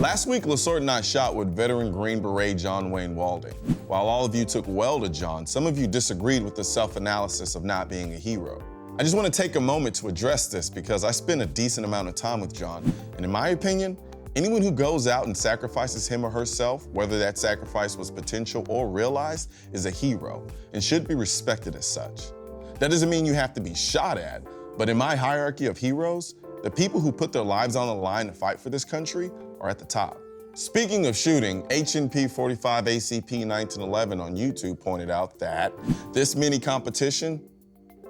Last week, Lessort and I shot with veteran Green Beret John Wayne Walding. While all of you took well to John, some of you disagreed with the self-analysis of not being a hero. I just want to take a moment to address this because I spent a decent amount of time with John, and in my opinion, anyone who goes out and sacrifices him or herself, whether that sacrifice was potential or realized, is a hero and should be respected as such. That doesn't mean you have to be shot at, but in my hierarchy of heroes, the people who put their lives on the line to fight for this country are at the top. Speaking of shooting, HNP 45 ACP 1911 on YouTube pointed out that this mini competition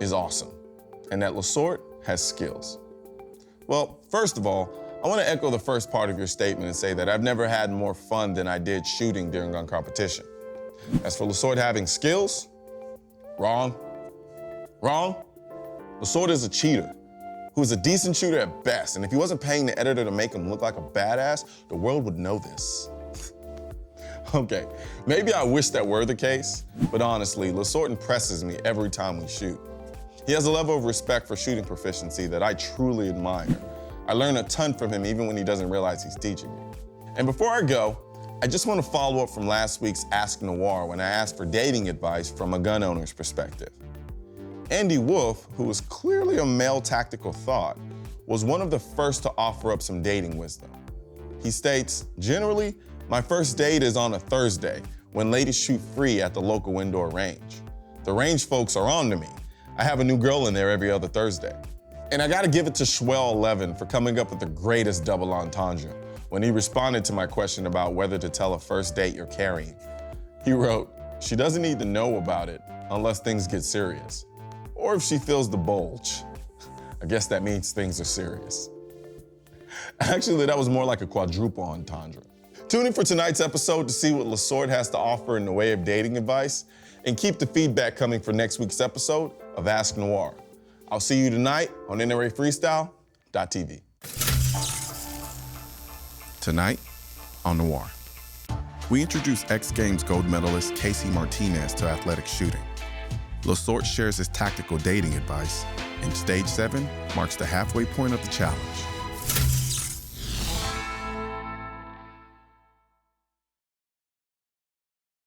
is awesome and that Lessort has skills. Well, first of all, I want to echo the first part of your statement and say that I've never had more fun than I did shooting during gun competition. As for Lessort having skills, wrong. Lessort is a cheater who is a decent shooter at best, and if he wasn't paying the editor to make him look like a badass, the world would know this. Okay, maybe I wish that were the case, but honestly, Lessort impresses me every time we shoot. He has a level of respect for shooting proficiency that I truly admire. I learn a ton from him even when he doesn't realize he's teaching me. And before I go, I just want to follow up from last week's Ask NOIR when I asked for dating advice from a gun owner's perspective. Andy Wolf, who was clearly a male tactical thought, was one of the first to offer up some dating wisdom. He states, generally, my first date is on a Thursday when ladies shoot free at the local indoor range. The range folks are on to me. I have a new girl in there every other Thursday. And I gotta give it to Schwell11 for coming up with the greatest double entendre when he responded to my question about whether to tell a first date you're carrying. He wrote, she doesn't need to know about it unless things get serious. Or if she feels the bulge. I guess that means things are serious. Actually, that was more like a quadruple entendre. Tune in for tonight's episode to see what Lessort has to offer in the way of dating advice, and keep the feedback coming for next week's episode of Ask NOIR. I'll see you tonight on NRA Freestyle.tv. Tonight on NOIR, we introduce X Games gold medalist Casey Martinez to athletic shooting. Lessort shares his tactical dating advice, and Stage 7 marks the halfway point of the challenge.